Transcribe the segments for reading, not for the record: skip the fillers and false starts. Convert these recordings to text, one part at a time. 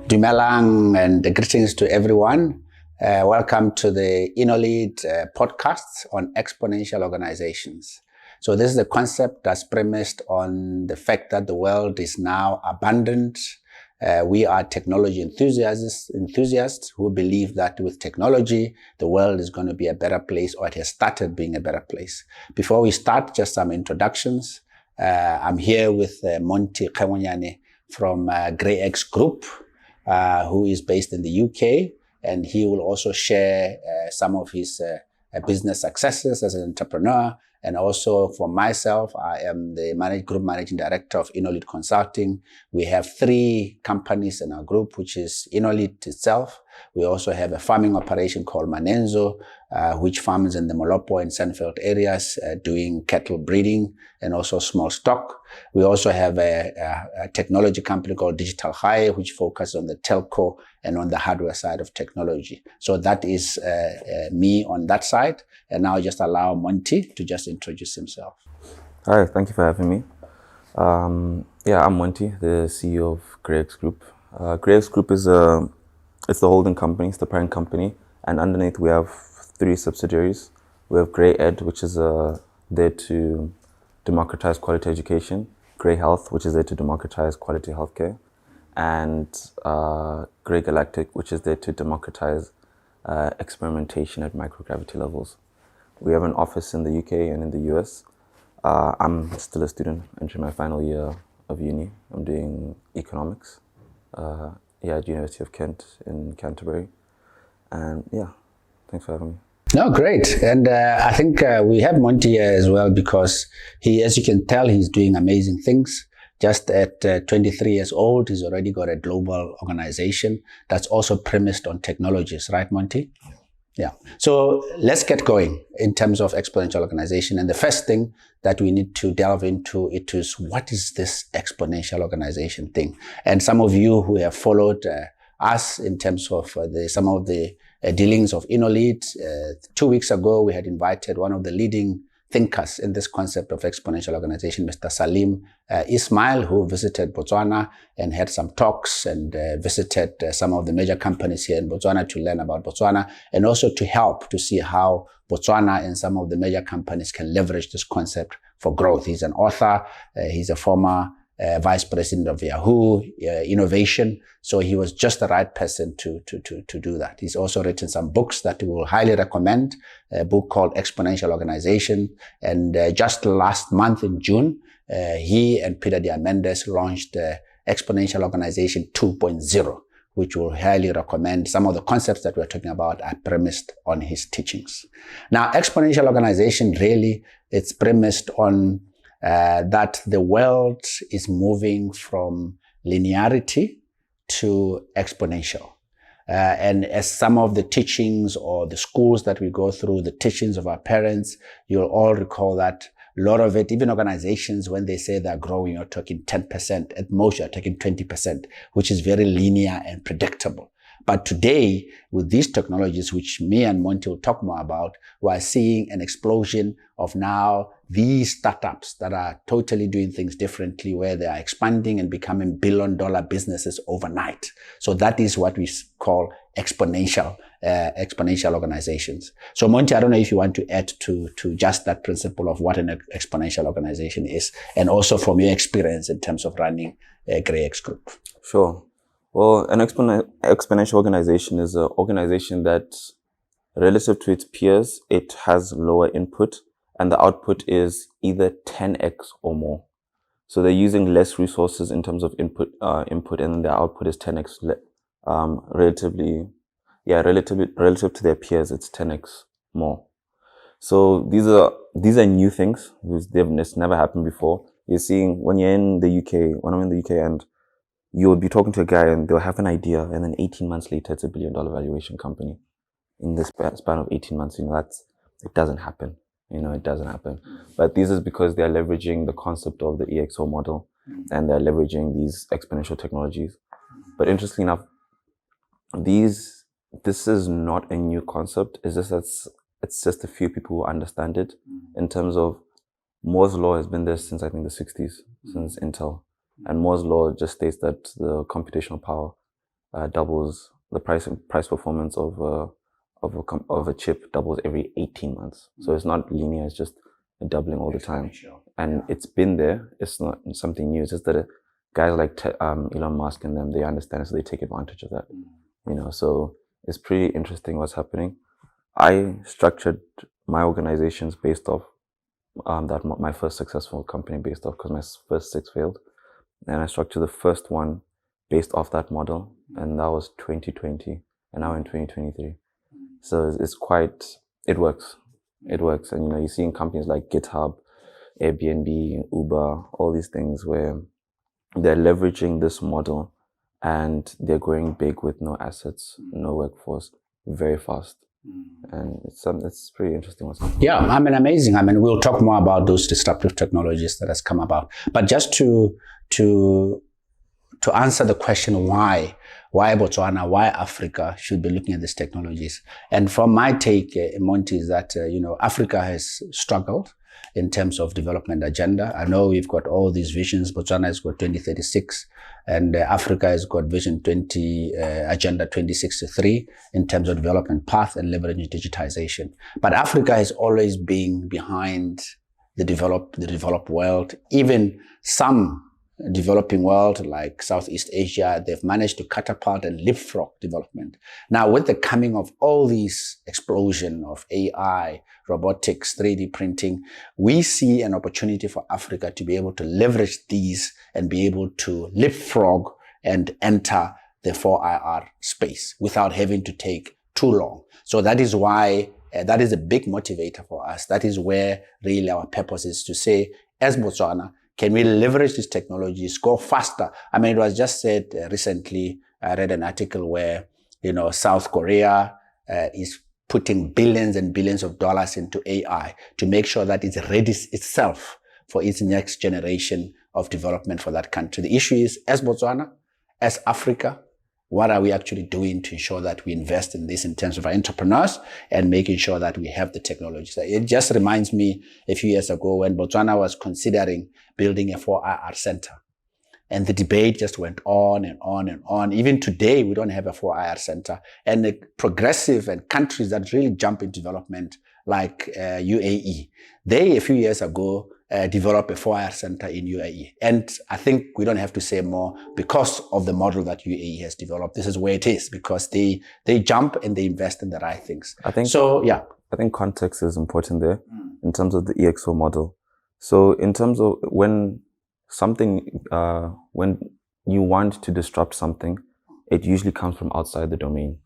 Dumelang and greetings to everyone. Welcome to the InnoLead podcast on exponential organizations. So this is a concept that's premised on the fact that the world is now abundant. We are technology enthusiasts who believe that with technology, the world is going to be a better place, or it has started being a better place. Before we start, just some introductions. I'm here with Monti Kgengwenyane from GreyX Group, who is based in the UK, and he will also share some of his business successes as an entrepreneur. And also for myself, I am the group managing director of InnoLead Consulting. We have 3 companies in our group, which is InnoLead itself. We also have a farming operation called Manenzo, which farms in the Molopo and Sandveld areas, doing cattle breeding and also small stock. We also have a technology company called Digital High, which focuses on the telco and on the hardware side of technology. So that is me on that side. And now just allow Monty to just introduce himself. Hi, thank you for having me. I'm Monty, the CEO of GreyX Group. GreyX Group is it's the holding company, it's the parent company, and underneath we have 3 subsidiaries. We have Grey Ed, which is there to democratize quality education, Grey Health, which is there to democratize quality healthcare, and Grey Galactic, which is there to democratize experimentation at microgravity levels. We have an office in the UK and in the US. I'm still a student, entering my final year of uni. I'm doing economics at University of Kent in Canterbury. And thanks for having me. No, great. And I think we have Monty here as well because he, as you can tell, he's doing amazing things. Just at 23 years old, he's already got a global organization that's also premised on technologies, right, Monty? Yeah. So let's get going in terms of exponential organization. And the first thing that we need to delve into it is, what is this exponential organization thing? And some of you who have followed us in terms of some of the dealings of InnoLead, 2 weeks ago, we had invited one of the leading thinkers in this concept of exponential organization, Mr. Salim Ismail, who visited Botswana and had some talks and visited some of the major companies here in Botswana to learn about Botswana and also to help to see how Botswana and some of the major companies can leverage this concept for growth. He's an author. He's a former vice president of Yahoo Innovation. So he was just the right person to do that. He's also written some books that we will highly recommend, a book called Exponential Organization. And just last month in June, he and Peter Diamandis launched Exponential Organization 2.0, which we'll highly recommend. Some of the concepts that we're talking about are premised on his teachings. Now, exponential organization really, it's premised on that the world is moving from linearity to exponential. And as some of the teachings or the schools that we go through, the teachings of our parents, you'll all recall that a lot of it, even organizations, when they say they're growing, you're talking 10%, at most you're talking 20%, which is very linear and predictable. But today, with these technologies, which me and Monty will talk more about, we're seeing an explosion of now these startups that are totally doing things differently, where they are expanding and becoming billion-dollar businesses overnight. So that is what we call exponential organizations. So Monty, I don't know if you want to add to just that principle of what an exponential organization is, and also from your experience in terms of running a GreyX Group. Sure. Well, an exponential organization is an organization that, relative to its peers, it has lower input, and the output is either 10x or more. So they're using less resources in terms of input, and their output is 10x relative to their peers. It's 10x more. So these are new things. It's never happened before. You're seeing when I'm in the UK, and you'll be talking to a guy and they'll have an idea, and then 18 months later, it's $1 billion valuation company. In this span of 18 months, it doesn't happen. It doesn't happen. But this is because they're leveraging the concept of the EXO model, and they're leveraging these exponential technologies. But interestingly enough, this is not a new concept. It's just a few people who understand it. In terms of Moore's law has been there since, I think, the 60s, since Intel. And Moore's law just states that the computational power doubles the price performance of a chip doubles every 18 months. So it's not linear; it's just doubling all the time. And it's been there. It's not something new. It's just that guys like Elon Musk and them, they understand it, so they take advantage of that. So it's pretty interesting what's happening. I structured my organizations based off my first successful company based off, because my first 6 failed. And I structured the first one based off that model, and that was 2020, and now in 2023. So it works. It works. And, you see in companies like GitHub, Airbnb, Uber, all these things where they're leveraging this model and they're growing big with no assets, no workforce, very fast. And it's pretty interesting what's happening. Yeah, amazing. We'll talk more about those disruptive technologies that has come about. But just to answer the question why Botswana, why Africa should be looking at these technologies. And from my take, Monti, is that, Africa has struggled in terms of development agenda. I know we've got all these visions. Botswana has got 2036, and Africa has got Vision Agenda 2063 in terms of development path and leveraging digitization. But Africa has always been behind the developed world. Even some developing world like Southeast Asia, they've managed to catapult and leapfrog development. Now, with the coming of all these explosion of AI, robotics, 3D printing, we see an opportunity for Africa to be able to leverage these and be able to leapfrog and enter the 4IR space without having to take too long. So that is why that is a big motivator for us. That is where really our purpose is to say, as Botswana, can we leverage these technologies, go faster? It was just said recently, I read an article where, South Korea is putting billions and billions of dollars into AI to make sure that it readies itself for its next generation of development for that country. The issue is, as Botswana, as Africa, what are we actually doing to ensure that we invest in this in terms of our entrepreneurs and making sure that we have the technologies? It just reminds me a few years ago when Botswana was considering building a 4IR center. And the debate just went on and on and on. Even today, we don't have a 4IR center. And the progressive and countries that really jump in development, like UAE, they, a few years ago, developed a 4IR center in UAE. And I think we don't have to say more because of the model that UAE has developed. This is where it is, because they jump and they invest in the right things. I think context is important there in terms of the EXO model. So in terms of when you want to disrupt something, it usually comes from outside the domain,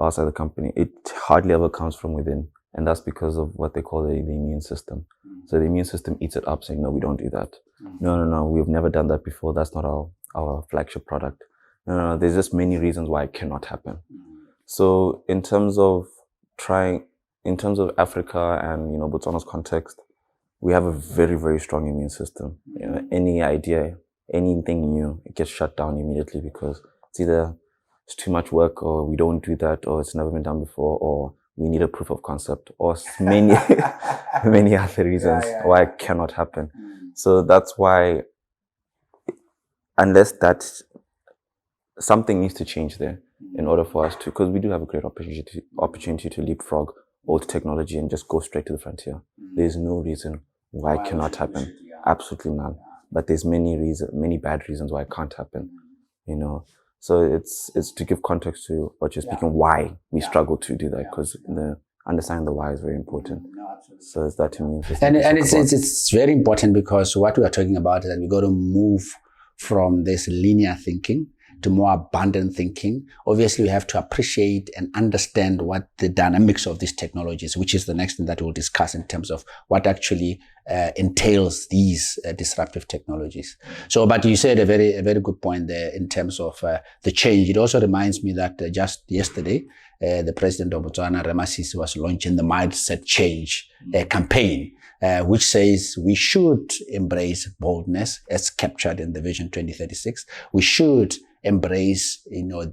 outside the company. It hardly ever comes from within. And that's because of what they call the immune system. So the immune system eats it up, saying, no, we don't do that. No, we've never done that before. That's not our flagship product. No, there's just many reasons why it cannot happen. So in terms of Africa and, Botswana's context, we have a very, very strong immune system. Any idea, anything new, it gets shut down immediately because it's either it's too much work, or we don't do that, or it's never been done before, or we need a proof of concept, or many, many other reasons why it cannot happen. So that's why, unless something needs to change there in order for us to, because we do have a great opportunity to leapfrog old technology and just go straight to the frontier. There's no reason why it cannot happen. Absolutely none. But there's many bad reasons why it can't happen. So it's to give context to what you're speaking, why we struggle to do that, because understanding the why is very important. So it's that immune system. And it's very important, because what we are talking about is that we got to move from this linear thinking to more abundant thinking. Obviously, we have to appreciate and understand what the dynamics of these technologies, which is the next thing that we'll discuss in terms of what actually entails these disruptive technologies. So, but you said a very good point there in terms of the change. It also reminds me that just yesterday, the president of Botswana, Ramasisi, was launching the Mindset Change campaign, which says we should embrace boldness as captured in the Vision 2036. We should embrace,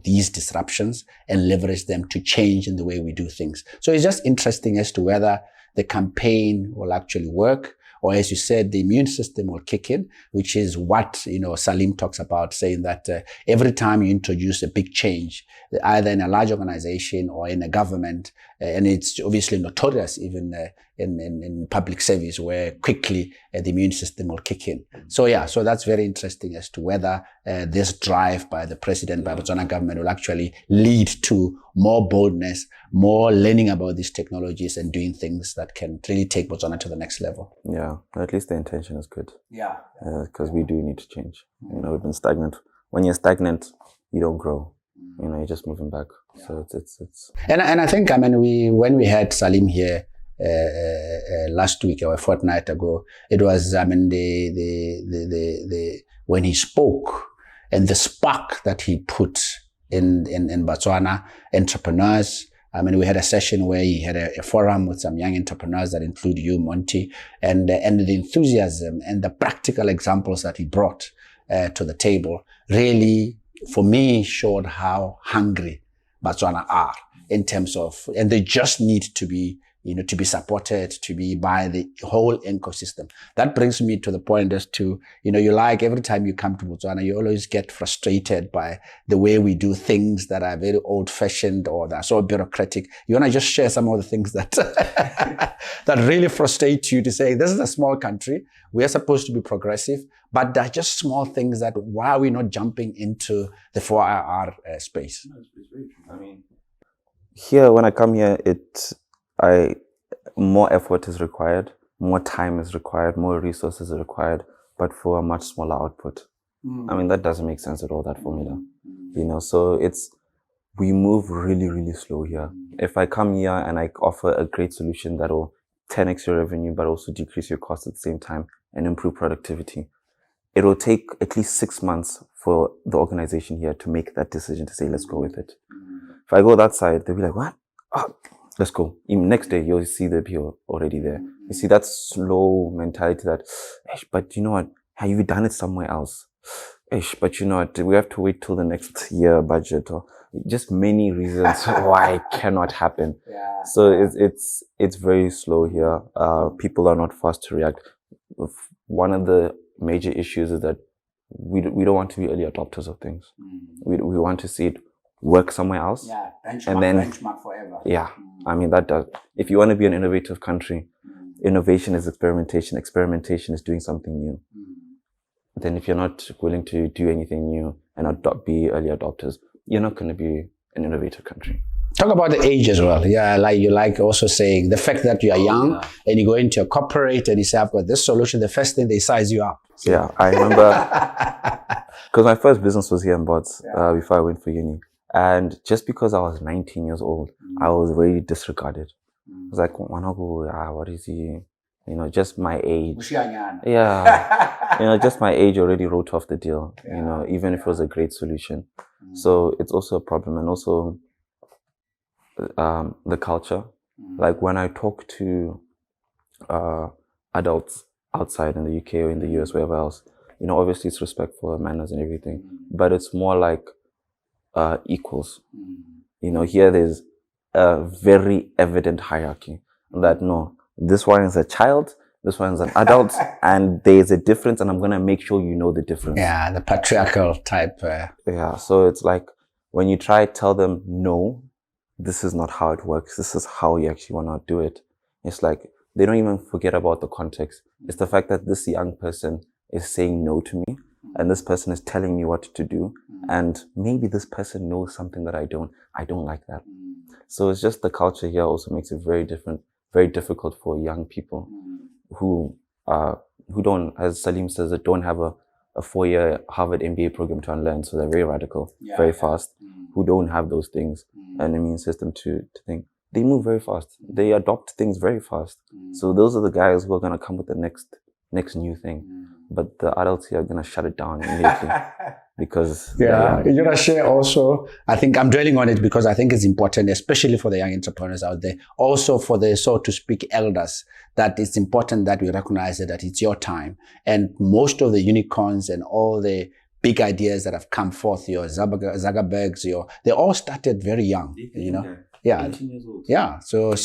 these disruptions and leverage them to change in the way we do things. So it's just interesting as to whether the campaign will actually work, or as you said, the immune system will kick in, which is what, Salim talks about, saying that every time you introduce a big change, either in a large organization or in a government, and it's obviously notorious even in public service, where quickly the immune system will kick in. So that's very interesting as to whether this drive by the president, by the Botswana government, will actually lead to more boldness, more learning about these technologies and doing things that can really take Botswana to the next level. Yeah, at least the intention is good. Yeah. Because we do need to change. We've been stagnant. When you're stagnant, you don't grow. You're just moving back. Yeah. So it's. And I think, when we had Salim here last week or a fortnight ago, it was, when he spoke and the spark that he put in Botswana entrepreneurs. We had a session where he had a forum with some young entrepreneurs that include you, Monti, and the enthusiasm and the practical examples that he brought to the table really, for me, showed how hungry Botswana are in terms of, and they just need to be, to be supported, to be by the whole ecosystem. That brings me to the point as to, every time you come to Botswana, you always get frustrated by the way we do things that are very old-fashioned or that are so bureaucratic. You want to just share some of the things that that really frustrate you, to say, this is a small country. We are supposed to be progressive, but they're just small things that, why are we not jumping into the 4IR space? Here, when I come here, more effort is required, more time is required, more resources are required, but for a much smaller output. That doesn't make sense at all, that formula. So we move really, really slow here. If I come here and I offer a great solution that will 10x your revenue, but also decrease your costs at the same time and improve productivity, it will take at least 6 months for the organization here to make that decision to say, let's go with it. If I go that side, they'll be like, what? Oh, let's go. Even next day, you'll see the people already there. You see that slow mentality that, but you know what? Have you done it somewhere else? But you know what? We have to wait till the next year budget, or just many reasons why it cannot happen. Yeah. So it's very slow here. People are not fast to react. One of the major issues is that we don't want to be early adopters of things. We want to see it work somewhere else. Yeah, benchmark forever. Yeah, that does. If you want to be an innovative country, innovation is experimentation. Experimentation is doing something new. Then if you're not willing to do anything new and be early adopters, you're not going to be an innovative country. Talk about the age as well. Yeah, you also saying the fact that you are young and you go into a corporate and you say, I've got this solution, the first thing they size you up. So. Yeah, I remember, because my first business was here in Bots before I went for uni. And just because I was 19 years old, I was really disregarded. I was like, what is he? Just my age. Yeah. Just my age already wrote off the deal, even if it was a great solution. So it's also a problem. And also the culture. Like when I talk to adults outside in the UK or in the US, wherever else, obviously it's respect for manners and everything, but it's more like equals. Here there's a very evident hierarchy that no, this one is a child, this one is an adult, and there's a difference, and I'm going to make sure you know the difference. Yeah, the patriarchal type. Yeah, so it's like when you try to tell them, no, this is not how it works, this is how you actually want to do it. It's like they don't even forget about the context. It's the fact that this young person is saying no to me, and this person is telling me what to do, and maybe this person knows something that I don't like that. So it's just the culture here also makes it very difficult for young people who don't, as Salim says, that don't have a 4-year Harvard MBA program to unlearn. So they're very radical, very fast, who don't have those things, an immune system to think. They move very fast. They adopt things very fast. So those are the guys who are going to come with the next new thing. But the adults here are going to shut it down immediately. Because you're gonna share also, I think I'm dwelling on it because I think it's important, especially for the young entrepreneurs out there, also for the, so to speak, elders, that it's important that we recognize that it's your time. And most of the unicorns and all the big ideas that have come forth, your Zuckerbergs, they all started very young, Yeah. 18 years old. Yeah. So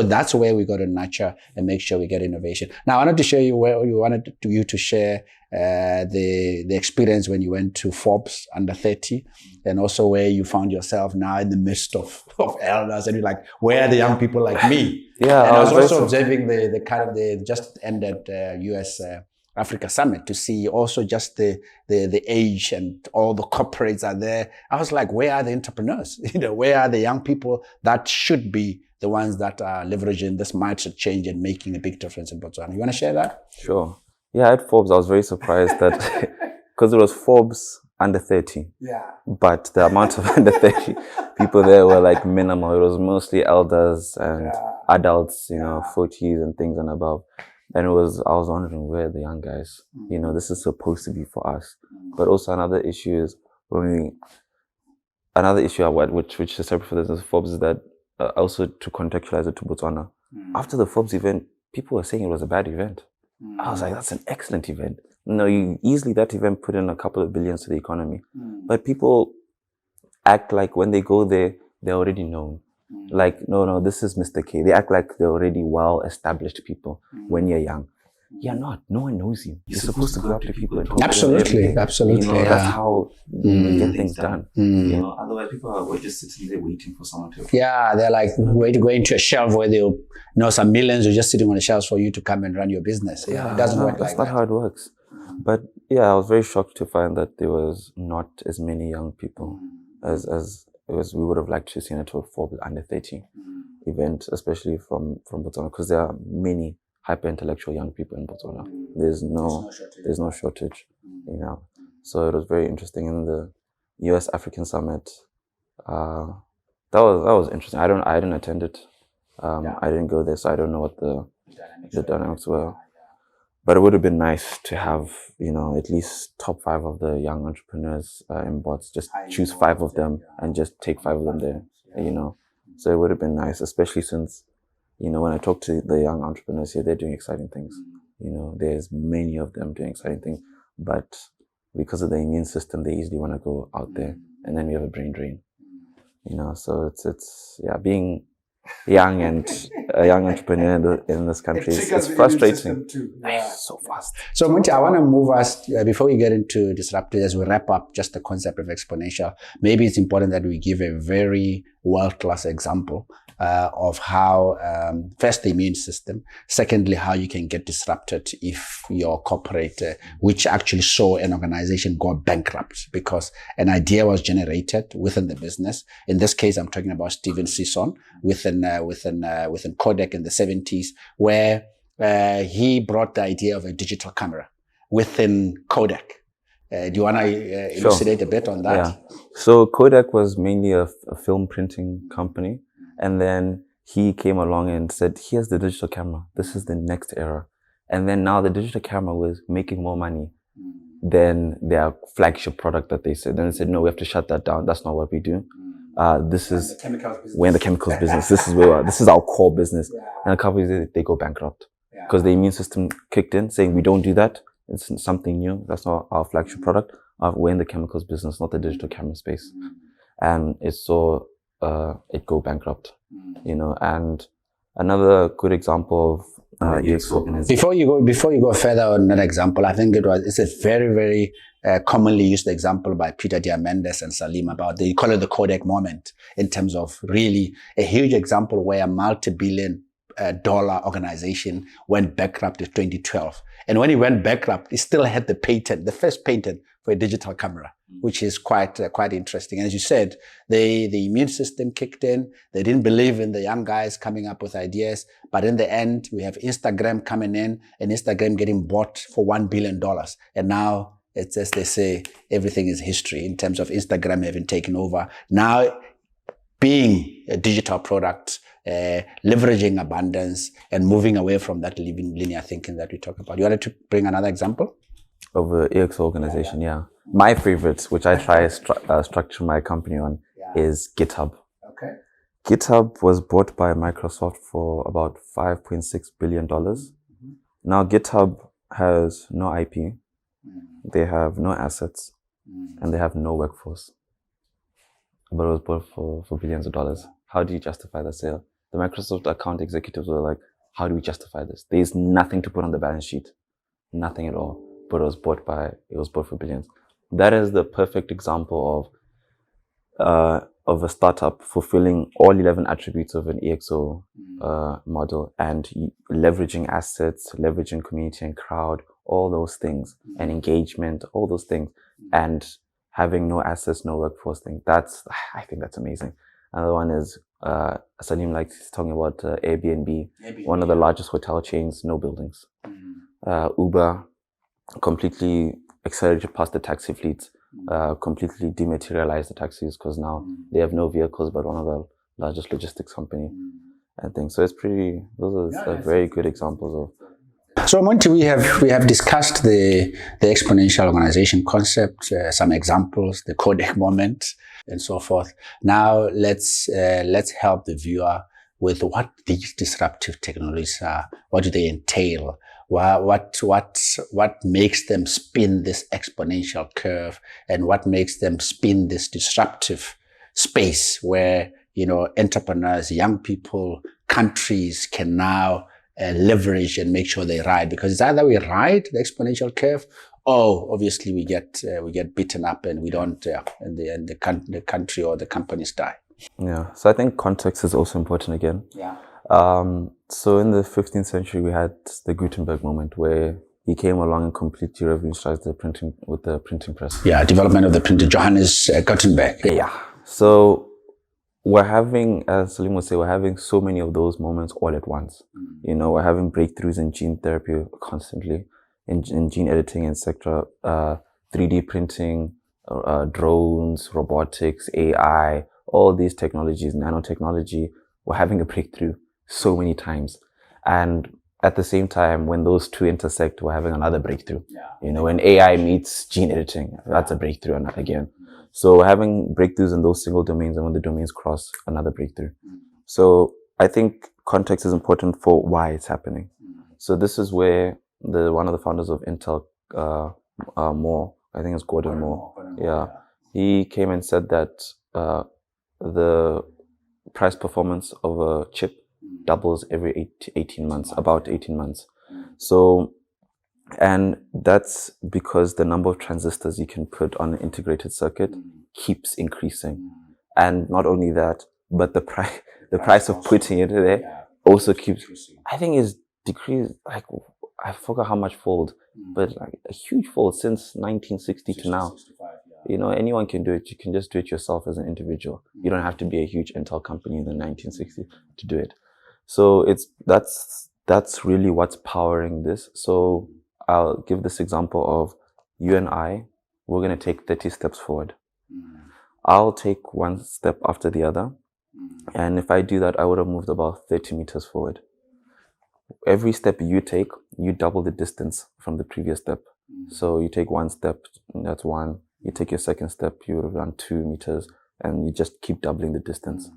that's where we got to nurture and make sure we get innovation. Now, I wanted to show you where you wanted you to share the experience when you went to Forbes under 30, and also where you found yourself now in the midst of elders, and you're like, where are the young people like me? Yeah, and I was also observing the kind of the just ended US Africa Summit to see also just the age and all the corporates are there. I was like, where are the entrepreneurs? Where are the young people that should be the ones that are leveraging this mindset change and making a big difference in Botswana? You want to share that? Sure. Yeah, at Forbes, I was very surprised that because it was Forbes under 30. Yeah. But the amount of under 30 people there were like minimal. It was mostly elders and adults, 40s and things and above. And I was wondering, where are the young guys? This is supposed to be for us. But also another issue is which is separate for this Forbes, is that also to contextualize it to Botswana. After the Forbes event, people were saying it was a bad event. I was like, that's an excellent event. You easily, that event put in a couple of billions to the economy. But people act like when they go there, they're already known. Like, no, this is Mr. K. They act like they're already well-established people when you're young. You're not. No one knows you. You're supposed to go up to people and talk Absolutely. to them. That's how you get things done. Otherwise, people were just sitting there waiting for someone to. Yeah, they're like waiting to go into a shelf where they'll some millions are just sitting on the shelves for you to come and run your business. Yeah, it doesn't work like that. That's not how it works. But yeah, I was very shocked to find that there was not as many young people as we would have liked to see at a Forbes under 30 event, especially from Botswana, because there are many hyper-intellectual young people in Botswana. There's no shortage, So it was very interesting in the US African Summit. That was interesting. I didn't attend it. I didn't go there, so I don't know what the dynamics were. But it would have been nice to have, at least top 5 of the young entrepreneurs in Bots. Just choose 5 of them and just take 5 of them there, So it would have been nice, especially since, when I talk to the young entrepreneurs here, they're doing exciting things. There's many of them doing exciting things. But because of the immune system, they easily want to go out there. And then we have a brain drain, So it's being young and a young entrepreneur in this country it's frustrating. So fast. So Monti, I want to move us before we get into disruptive, as we wrap up just the concept of exponential. Maybe it's important that we give a very world-class example of how first the immune system, secondly how you can get disrupted if your corporate, which actually saw an organization go bankrupt because an idea was generated within the business. In this case, I'm talking about Steven Sisson within Kodak in the 70s, where he brought the idea of a digital camera within Kodak. Do you want to elucidate a bit on that? Yeah. So Kodak was mainly a film printing company. And then he came along and said, here's the digital camera. This is the next era. And then now the digital camera was making more money than their flagship product that they said. Then they said, no, we have to shut that down. That's not what we do. We're in the chemicals business. This is this is our core business. And a couple of years, they go bankrupt because the immune system kicked in saying, we don't do that. It's something new. That's not our flagship product. We're in the chemicals business, not the digital camera space. And it saw it go bankrupt, and another good example of Before you go further on that example, I think it's a very, very commonly used example by Peter Diamandis and Salim about they call it the Kodak moment, in terms of really a huge example where a multi-billion dollar organization went bankrupt in 2012. And when he went bankrupt, he still had the first patent for a digital camera, which is quite interesting. And as you said, the immune system kicked in. They didn't believe in the young guys coming up with ideas. But in the end, we have Instagram coming in and Instagram getting bought for $1 billion. And now it's, as they say, everything is history in terms of Instagram having taken over. Now being a digital product, leveraging abundance and moving away from that linear thinking that we talk about. You wanted to bring another example? Of the EXO organization, yeah. My favorites, which I try structure my company on, is GitHub. Okay. GitHub was bought by Microsoft for about $5.6 billion. Now GitHub has no IP, they have no assets, and they have no workforce. But it was bought for billions of dollars. how do you justify the sale? The Microsoft account executives were like, how do we justify this? There's nothing to put on the balance sheet. Nothing at all. But it was bought for billions. That is the perfect example of a startup fulfilling all 11 attributes of an EXO model, and leveraging assets, leveraging community and crowd, all those things, and engagement, all those things, and having no assets, no workforce thing. I think that's amazing. Another one is Salim likes talking about Airbnb, one of the largest hotel chains, no buildings. Uber completely accelerated past the taxi fleets, completely dematerialized the taxis because now they have no vehicles, but one of the largest logistics company and things. So those are very good examples of. So Monti, we have discussed the exponential organization concept, some examples, the codec moment, and so forth. Now let's help the viewer with what these disruptive technologies are. What do they entail? What makes them spin this exponential curve, and what makes them spin this disruptive space where, entrepreneurs, young people, countries can now leverage and make sure they ride? Because it's either we ride the exponential curve, or obviously we get beaten up and we don't, and the country or the companies die. Yeah. So I think context is also important again. Yeah. So in the 15th century, we had the Gutenberg moment where he came along and completely revolutionized the printing press. Yeah, development of the printer, Johannes Gutenberg. Yeah. So we're having, as Salim would say, we're having so many of those moments all at once. We're having breakthroughs in gene therapy constantly, in gene editing, etc. 3D printing, drones, robotics, AI, all these technologies, nanotechnology. We're having a breakthrough so many times. And at the same time, when those two intersect, we're having another breakthrough. Yeah. When AI meets gene editing, that's a breakthrough again. So we're having breakthroughs in those single domains, and when the domains cross, another breakthrough. So I think context is important for why it's happening. So this is where one of the founders of Intel, Moore, I think it's Gordon Moore. Yeah. He came and said that the price performance of a chip doubles every 18 months, about 18 months. So, and that's because the number of transistors you can put on an integrated circuit keeps increasing. And not only that, but the price of putting it there also keeps, I think is decreased, like, I forgot how much fold, but like a huge fold since 1960 to now. Anyone can do it. You can just do it yourself as an individual. You don't have to be a huge Intel company in the 1960s to do it. So that's really what's powering this. So I'll give this example of you and I, we're going to take 30 steps forward. I'll take one step after the other. And if I do that, I would have moved about 30 meters forward. Every step you take, you double the distance from the previous step. So you take one step, that's one. You take your second step, you would have run 2 meters, and you just keep doubling the distance.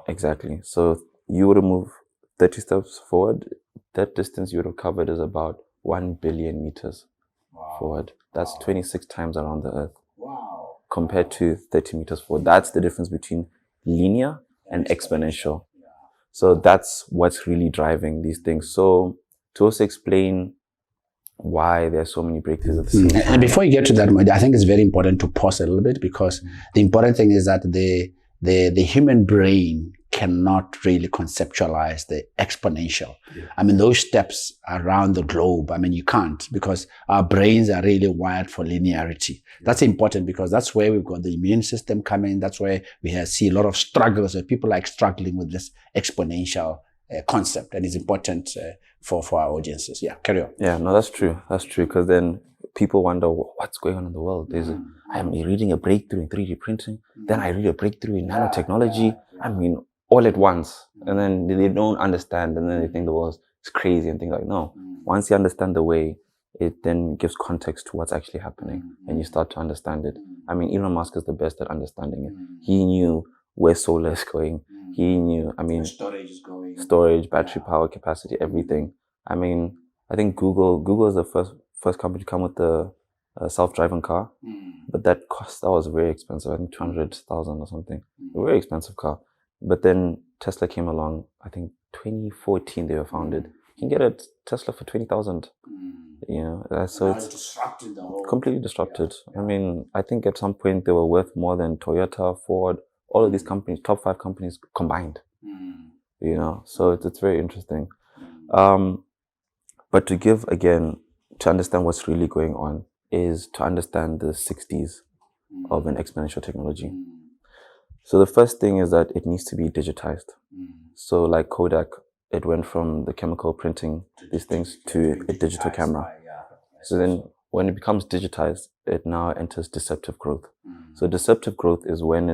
Exactly. So you would have moved 30 steps forward. That distance you would have covered is about 1 billion meters forward. That's 26 times around the Earth. Compared to 30 meters forward. That's the difference between linear and exponential. So that's what's really driving these things. So to also explain why there are so many breakthroughs at the same time. And before you get to that, I think it's very important to pause a little bit, because the important thing is that the human brain cannot really conceptualize the exponential. Those steps around the globe, you can't, because our brains are really wired for linearity. That's important, because that's where we've got the immune system coming. That's where we see a lot of struggles, where people are struggling with this exponential concept, and it's important for our audiences. Yeah, carry on. Yeah, no, that's true. That's true, because then people wonder what's going on in the world. I'm reading a breakthrough in 3D printing, then I read a breakthrough in nanotechnology. All at once, and then they don't understand, and then they think the world is crazy and things like, no. Once you understand the way, it then gives context to what's actually happening, and you start to understand it. Elon Musk is the best at understanding it. He knew where solar is going. He knew, storage is going. Storage, battery power, capacity, everything. I think Google is the first company to come with the a self-driving car, but that was very expensive. I think 200,000 or something. A very expensive car. But then Tesla came along. I think 2014 they were founded. You can get a Tesla for 20,000. You know, so it's disrupted the whole, completely disrupted. I mean, I think at some point they were worth more than Toyota, Ford, all of these companies, top 5 companies combined. You know, so it's very interesting. But to give again, to understand what's really going on is to understand the 60s of an exponential technology. So the first thing is that it needs to be digitized. So like Kodak, it went from the chemical printing these things to a digital camera. So then when it becomes digitized, it now enters deceptive growth. So deceptive growth is when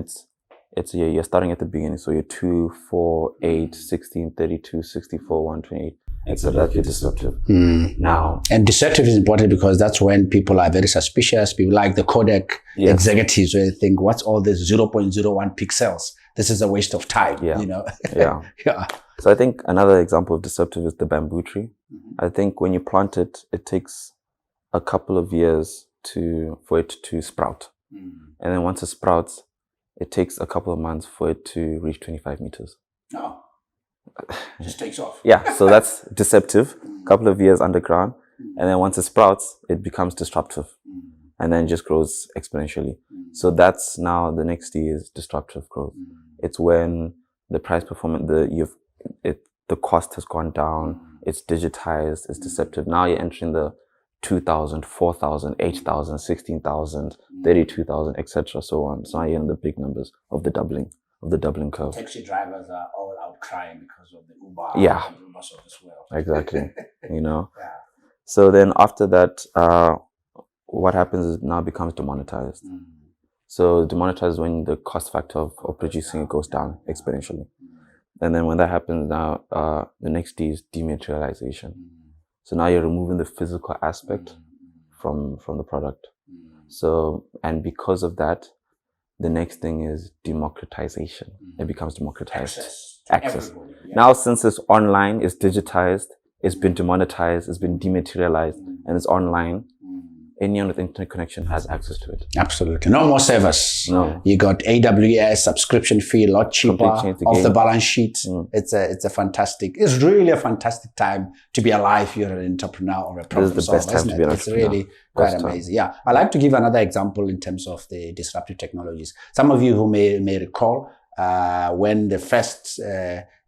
you're starting at the beginning. So you're 2, 4, 8, 16, 32, 64, 128. And so that's disruptive. Now. And deceptive is important because that's when people are very suspicious. People like the Kodak executives where they think, what's all this 0.01 pixels? This is a waste of time, you know? Yeah. So I think another example of deceptive is the bamboo tree. I think when you plant it, it takes a couple of years for it to sprout. And then once it sprouts, it takes a couple of months for it to reach 25 meters. No. Just takes off. Yeah, so that's deceptive. A couple of years underground. And then once it sprouts, it becomes disruptive. And then it just grows exponentially. So that's now the next D is disruptive growth. It's when the price performance, the cost has gone down, it's digitized, it's deceptive. Now you're entering the 2,000, 4,000, 8,000, 16,000, 32,000, etc. so on. So now you're in the big numbers of the doubling curve. Taxi drivers are all out crying because of the Uber. Yeah. And Ubers of this world. Exactly. You know? So then after that, what happens is it now becomes demonetized. So demonetized is when the cost factor of producing it goes down exponentially. And then when that happens now, the next D is dematerialization. So now you're removing the physical aspect from the product. So, and because of that, the next thing is democratization. It becomes democratized. Access. Now, since it's online, it's digitized, it's been demonetized, it's been dematerialized, and it's online, anyone with internet connection has access to it. Absolutely. No more servers. No. You got AWS subscription fee, a lot cheaper, off the balance sheet. It's really a fantastic time to be alive if you're an entrepreneur or a problem solver. This is the best time to be an entrepreneur. It's really quite amazing. Yeah. I like to give another example in terms of the disruptive technologies. Some of you who may recall when the first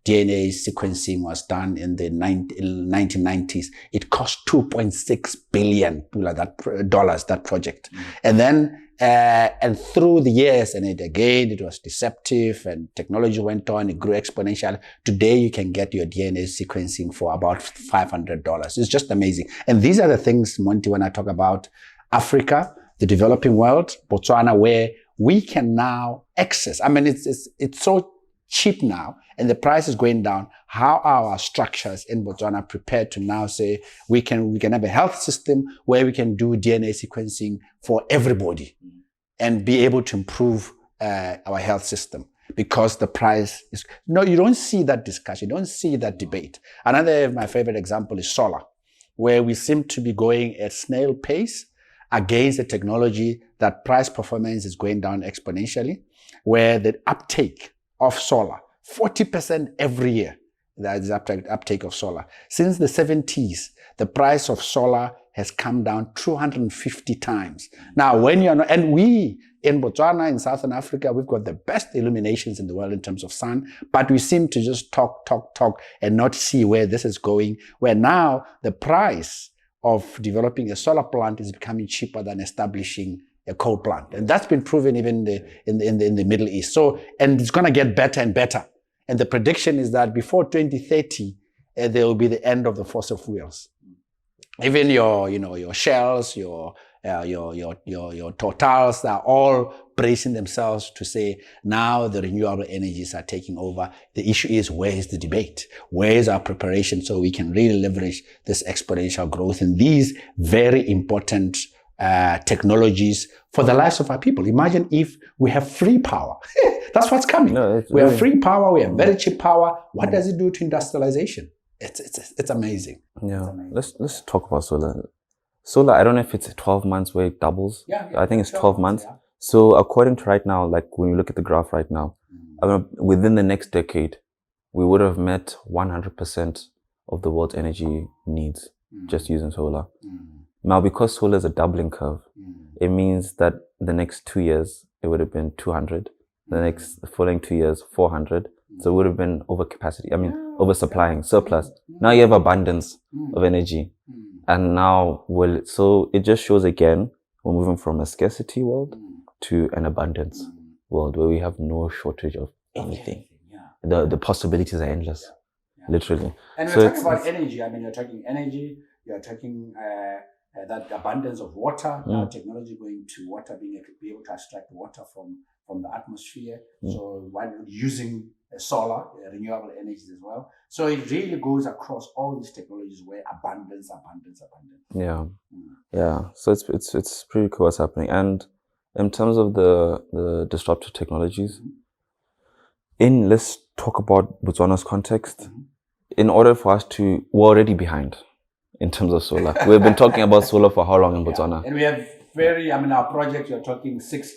DNA sequencing was done in the 1990s. It cost $2.6 billion that project. And then, and through the years, and it was deceptive and technology went on, it grew exponentially. Today, you can get your DNA sequencing for about $500. It's just amazing. And these are the things, Monty, when I talk about Africa, the developing world, Botswana, where we can now access. I mean, it's so cheap now and the price is going down. How are our structures in Botswana prepared to now say we can have a health system where we can do DNA sequencing for everybody and be able to improve our health system? Because the price is, no, you don't see that discussion, you don't see that debate. Another of my favorite example is solar, where we seem to be going at snail pace against the technology that price performance is going down exponentially, where the uptake of solar, 40% every year, that is uptake of solar. Since the 70s, the price of solar has come down 250 times. Now, when you're not, and we in Botswana, in Southern Africa, we've got the best illuminations in the world in terms of sun, but we seem to just talk, and not see where this is going, where now the price of developing a solar plant is becoming cheaper than establishing a coal plant. And that's been proven even in the Middle East. So, and it's going to get better and better. And the prediction is that before 2030, there will be the end of the fossil fuels. Even your Shells, your Totals are all bracing themselves to say, now the renewable energies are taking over. The issue is, where is the debate? Where is our preparation so we can really leverage this exponential growth in these very important technologies for the lives of our people? Imagine if we have free power. That's what's coming. No, we have free power. We have very cheap power. What does it do to industrialization? It's amazing. Yeah. It's amazing. Let's talk about solar. Solar, I don't know if it's 12 months where it doubles. Yeah, I think it's 12 months. Yeah. So according to right now, like when you look at the graph right now, within the next decade, we would have met 100% of the world's energy needs just using solar. Now, because solar is a doubling curve, it means that the next 2 years, it would have been 200. The following 2 years, 400. So it would have been overcapacity. I mean, oversupplying, surplus. Now you have abundance of energy. And now, so it just shows again, we're moving from a scarcity world to an abundance world where we have no shortage of anything. The possibilities are endless, literally. And we're talking about energy. I mean, you're talking energy, you're talking that abundance of water, now technology going to water, being able to extract water from the atmosphere. So while using solar, renewable energies as well. So it really goes across all these technologies where abundance. Yeah. So it's pretty cool what's happening. And in terms of the disruptive technologies, let's talk about Botswana's context. In order for us we're already behind in terms of solar. We've been talking about solar for how long in Botswana? And we have our project, you're talking 6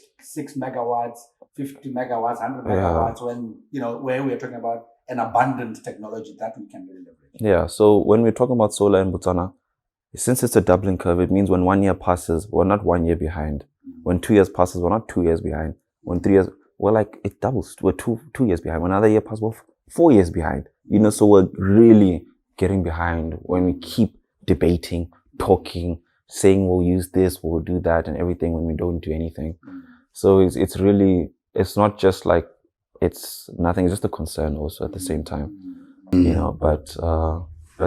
megawatts, 50 megawatts, 100 megawatts, when, where we're talking about an abundant technology that we can really leverage. Yeah, so when we're talking about solar in Botswana, since it's a doubling curve, it means when 1 year passes, we're not 1 year behind. When 2 years passes, we're not 2 years behind. When 3 years, we're like, it doubles. We're two years behind. When another year passes, we're 4 years behind. So we're really getting behind when we keep debating, talking, saying we'll use this, we'll do that and everything when we don't do anything. So it's really, it's not just like, it's nothing, it's just a concern also at the same time, but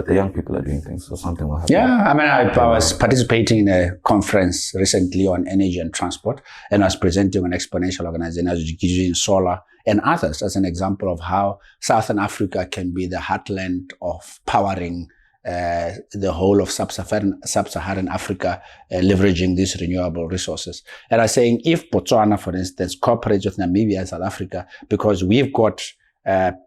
the young people are doing things, so something will happen. Yeah, I mean, I was participating in a conference recently on energy and transport, and I was presenting an Exponential Organization, I was using solar and others as an example of how Southern Africa can be the heartland of powering the whole of sub-Saharan Africa, leveraging these renewable resources. And I'm saying if Botswana, for instance, cooperates with Namibia and South Africa, because we've got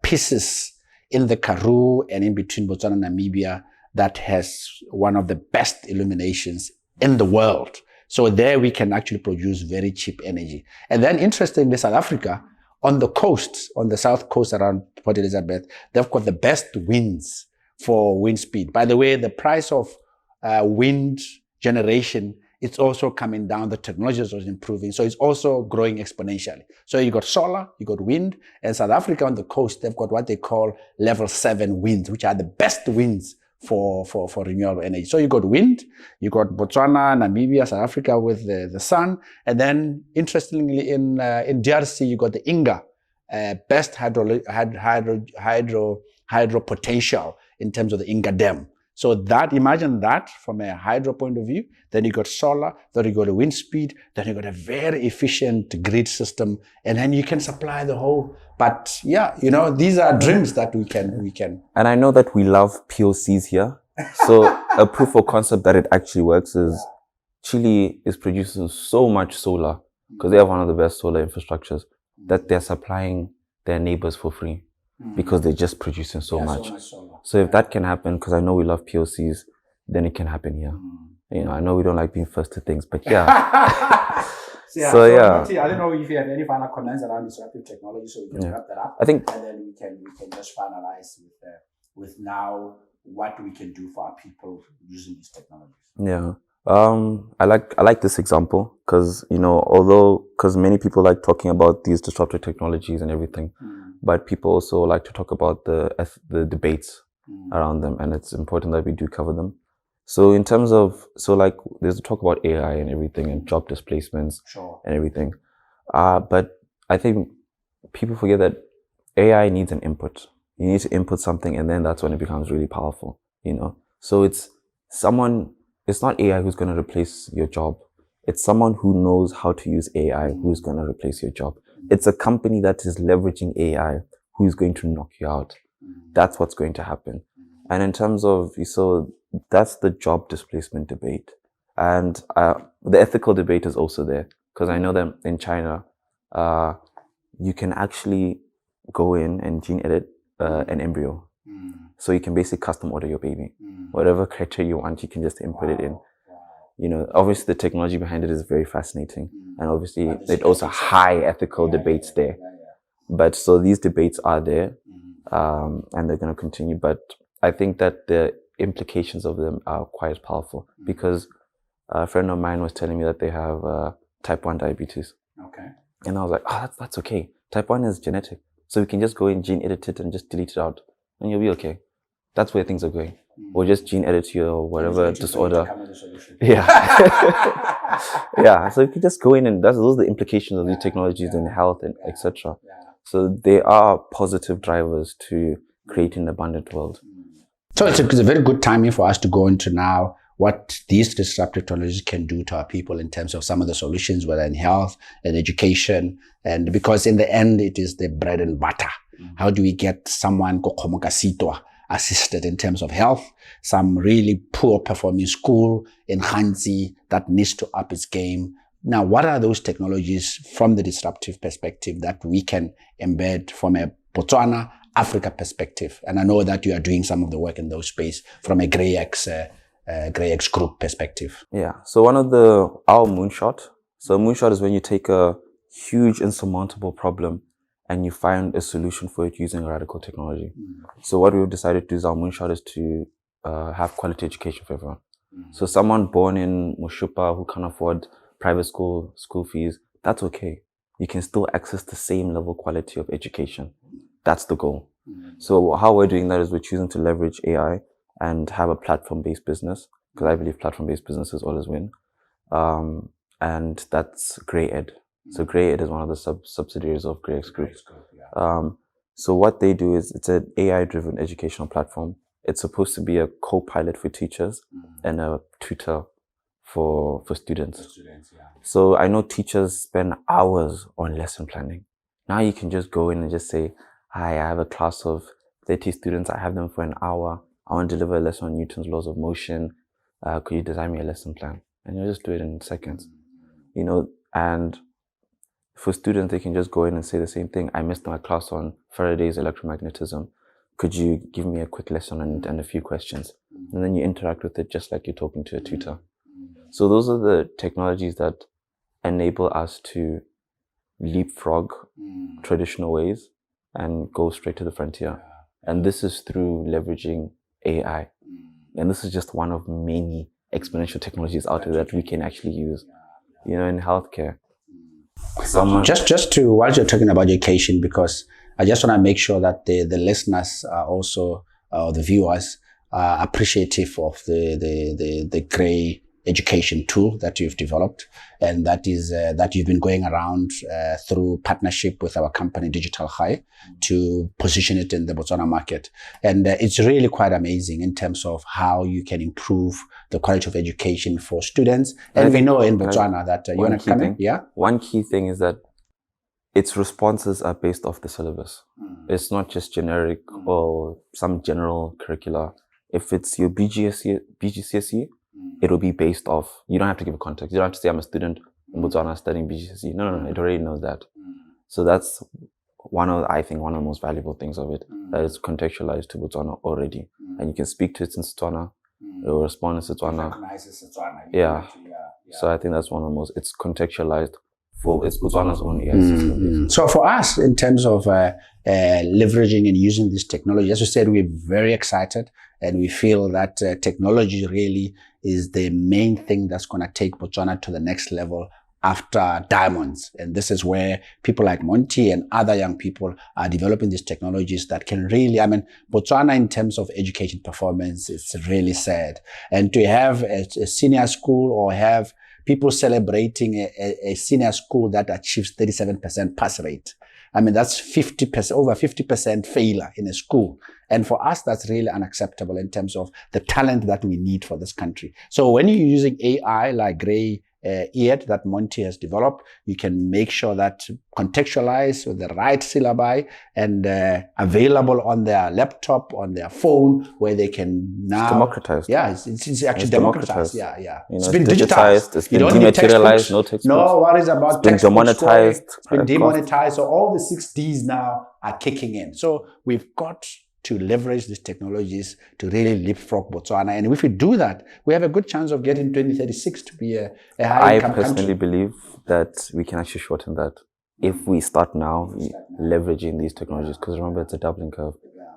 pieces in the Karoo and in between Botswana and Namibia that has one of the best illuminations in the world. So there we can actually produce very cheap energy. And then interestingly, South Africa, on the coast, on the south coast around Port Elizabeth, they've got the best winds for wind speed. By the way, the price of wind generation, it's also coming down. The technology is also improving. So it's also growing exponentially. So you got solar, you got wind, and South Africa on the coast, they've got what they call level 7 winds, which are the best winds for renewable energy. So you got wind, you got Botswana, Namibia, South Africa with the sun. And then interestingly in DRC, you got the Inga, best hydro potential in terms of the Inga Dam. So imagine that from a hydro point of view. Then you got solar, then you got a wind speed, then you got a very efficient grid system, and then you can supply the whole. But yeah, these are dreams that we can. And I know that we love POCs here. So a proof of concept that it actually works is Chile is producing so much solar because they have one of the best solar infrastructures that they're supplying their neighbors for free. Because they're just producing so much. So if that can happen, because I know we love POCs, then it can happen here. I know we don't like being first to things, but yeah. So I don't know if you have any final comments around disruptive technology, so we can wrap that up. I think, and then we can just finalize with now what we can do for our people using these technologies. Yeah. I like this example because, because many people like talking about these disruptive technologies and everything, but people also like to talk about the debates around them, and it's important that we do cover them. So in terms of, there's talk about AI and everything and job displacements and everything. But I think people forget that AI needs an input. You need to input something, and then that's when it becomes really powerful, So it's not AI who's going to replace your job. It's someone who knows how to use AI who's going to replace your job. It's a company that is leveraging AI who's going to knock you out. That's what's going to happen. And in terms of, so that's the job displacement debate. And the ethical debate is also there. Because I know that in China, you can actually go in and gene edit an embryo. So you can basically custom order your baby. Whatever criteria you want, you can just input it in. Obviously the technology behind it is very fascinating, and obviously it also high ethical debates there. But so these debates are there, and they're going to continue. But I think that the implications of them are quite powerful, because a friend of mine was telling me that they have type 1 diabetes. Okay. And I was like, that's okay. Type 1 is genetic. So we can just go in, gene edit it and just delete it out, and you'll be okay. That's where things are going. Or just gene edit your whatever disorder. Yeah. Yeah. So you can just go in, and those are the implications of these technologies in health and etc. So they are positive drivers to creating an abundant world. So it's a very good timing for us to go into now what these disruptive technologies can do to our people in terms of some of the solutions, whether in health and education. And because in the end, it is the bread and butter. How do we get someone assisted in terms of health, some really poor performing school in Hansi that needs to up its game? Now, what are those technologies from the disruptive perspective that we can embed from a Botswana, Africa perspective? And I know that you are doing some of the work in those space from a GreyX group perspective. Yeah. So our moonshot. So moonshot is when you take a huge insurmountable problem and you find a solution for it using radical technology. So what we've decided to do is our moonshot is to have quality education for everyone. So someone born in Mushupa who can't afford private school fees, that's okay. You can still access the same level quality of education. That's the goal. So how we're doing that is we're choosing to leverage AI and have a platform-based business, because I believe platform-based businesses always win. And that's GreyEd. So GreyEd is one of the subsidiaries of GreyX Group. So what they do is it's an AI-driven educational platform. It's supposed to be a co-pilot for teachers and a tutor for students. So I know teachers spend hours on lesson planning. Now you can just go in and just say, hi, I have a class of 30 students. I have them for an hour. I want to deliver a lesson on Newton's laws of motion. Could you design me a lesson plan? And you'll just do it in seconds. And for students, they can just go in and say the same thing. I missed my class on Faraday's electromagnetism. Could you give me a quick lesson and a few questions? And then you interact with it just like you're talking to a tutor. So those are the technologies that enable us to leapfrog traditional ways and go straight to the frontier. And this is through leveraging AI. And this is just one of many exponential technologies out there that we can actually use, in healthcare. Just to, while you're talking about education, because I just want to make sure that the listeners are also, the viewers, are appreciative of the Grey education tool that you've developed, and that is that you've been going around through partnership with our company Digital High to position it in the Botswana market. And it's really quite amazing in terms of how you can improve the quality of education for students. And we know in Botswana that you want to come in. Yeah. One key thing is that its responses are based off the syllabus. It's not just generic or some general curricula. If it's your BGCSE, it'll be based off, you don't have to give a context. You don't have to say I'm a student in Botswana studying BGCSE. No, it already knows that. So that's one of the most valuable things of it, that is contextualized to Botswana already. And you can speak to it in Setswana, it will respond in Setswana. Yeah. So I think that's one of the most, it's contextualized for it's Botswana's own AI system. So for us, in terms of leveraging and using this technology, as you said, we're very excited, and we feel that technology really is the main thing that's going to take Botswana to the next level after diamonds. And this is where people like Monti and other young people are developing these technologies that can really, Botswana in terms of education performance, it's really sad. And to have a senior school or have people celebrating a senior school that achieves 37% pass rate. That's 50%, over 50% failure in a school. And for us, that's really unacceptable in terms of the talent that we need for this country. So when you're using AI like GreyEd that Monti has developed, you can make sure that contextualized with the right syllabi and available on their laptop, on their phone, where they can now... It's democratized. Yeah, it's actually democratized. Yeah. It's been digitized. It's been dematerialized. No textbooks. No worries about textbooks. It's been demonetized. It's been demonetized. So all the 6 Ds now are kicking in. So we've got to leverage these technologies to really leapfrog Botswana. And if we do that, we have a good chance of getting 2036 to be a high-income country. I personally believe that we can actually shorten that if we start now leveraging these technologies, because remember, it's a doubling curve.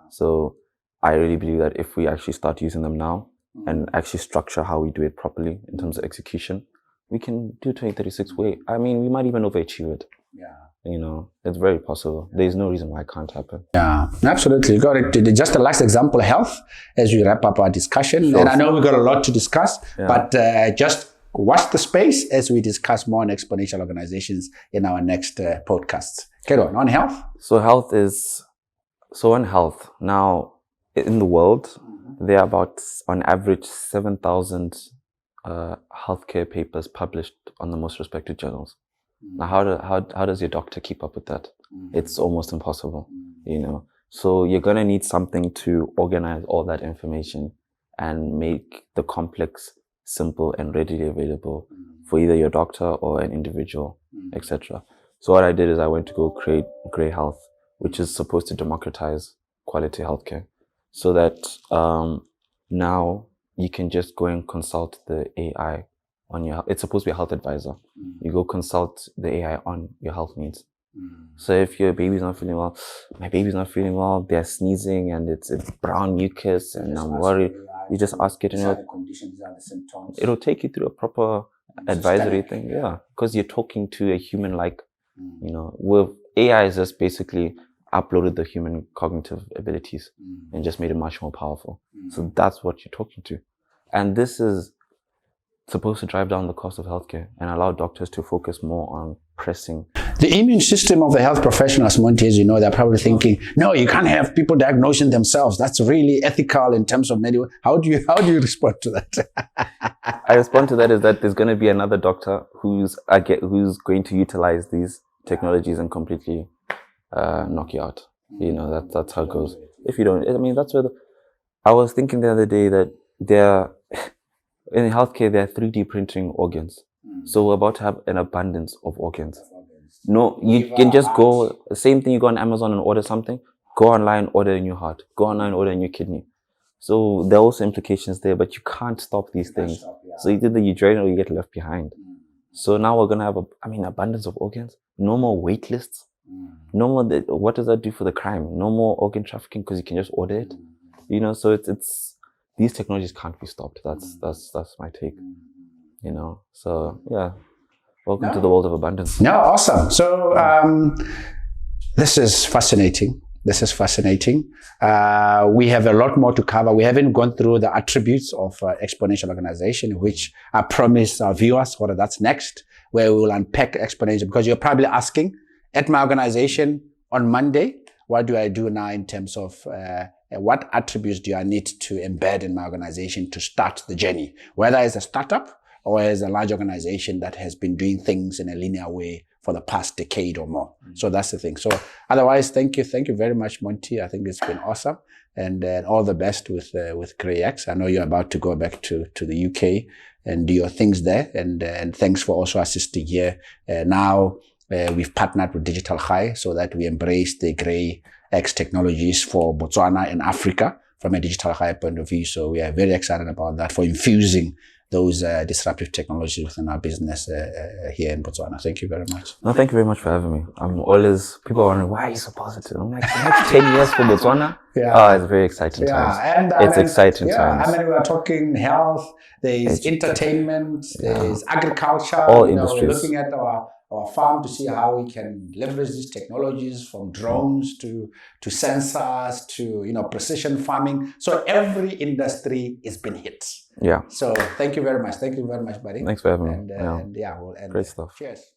So I really believe that if we actually start using them now and actually structure how we do it properly in terms of execution, we can do 2036 way. I mean, we might even overachieve it. Yeah. You know, it's very possible. There's no reason why it can't happen. Yeah, absolutely. Got it. Just the last example, health, as we wrap up our discussion. Sure. And I know we've got a lot to discuss, but just watch the space as we discuss more on exponential organizations in our next podcasts. Get on health. So on health, now in the world, there are about, on average, 7,000 healthcare papers published on the most respected journals. Now, how does your doctor keep up with that? It's almost impossible, you know. So you're going to need something to organize all that information and make the complex simple and readily available for either your doctor or an individual, etc. So what I did is I went to go create Grey Health, which is supposed to democratize quality healthcare, so that now you can just go and consult the AI on your. It's supposed to be a health advisor. You go consult the AI on your health needs. So if your baby's not feeling well, my baby's not feeling well, they're sneezing and it's brown mucus and I'm worried. You just ask it and it'll take you through a proper advisory thing. Yeah, because you're talking to a human, like, you know, with AI is just basically uploaded the human cognitive abilities and just made it much more powerful. So that's what you're talking to. And this is supposed to drive down the cost of healthcare and allow doctors to focus more on pressing. The immune system of the health professionals, Monti, as you know, they're probably thinking, no, you can't have people diagnosing themselves. That's really ethical in terms of medical. How do you respond to that? I respond to that is that there's going to be another doctor who's going to utilize these technologies and completely knock you out. You know, that's how it goes. If you don't, I mean, that's where I was thinking the other day that in healthcare, they're 3D printing organs. So we're about to have an abundance of organs. No, you can just go, same thing, you go on Amazon and order something, go online, order a new heart, go online, order a new kidney. So there are also implications there, but you can't stop these things. So either you join or you get left behind. So now we're going to have abundance of organs, no more wait lists, no more, what does that do for the crime? No more organ trafficking because you can just order it. You know, so it's these technologies can't be stopped. That's my take. You know, so yeah. Welcome to the world of abundance. No, awesome. So this is fascinating. We have a lot more to cover. We haven't gone through the attributes of exponential organization, which I promise our viewers what that's next, where we will unpack exponential, because you're probably asking, at my organization on Monday, what do I do now in terms of what attributes do I need to embed in my organization to start the journey, whether as a startup or as a large organization that has been doing things in a linear way for the past decade or more. So that's the thing. So otherwise, thank you very much, Monti. I think it's been awesome, and all the best with GreyX. I know you're about to go back to the UK and do your things there, and thanks for also assisting here. Now we've partnered with Digital High so that we embrace the GreyX technologies for Botswana and Africa from a Digital High point of view. So we are very excited about that, for infusing those disruptive technologies within our business here in Botswana. Thank you very much. No, thank you very much for having me. People are wondering, why are you so positive? I'm like, the next 10 years for Botswana? Yeah. Oh, it's very exciting times. It's exciting times. I mean, we are talking health, there's entertainment, there's agriculture. All industries. We're looking at our farm to see how we can leverage these technologies, from drones to sensors to precision farming. So every industry has been hit. Yeah. So thank you very much. Thank you very much, buddy. Thanks for having me. And we'll end. Great stuff. Cheers.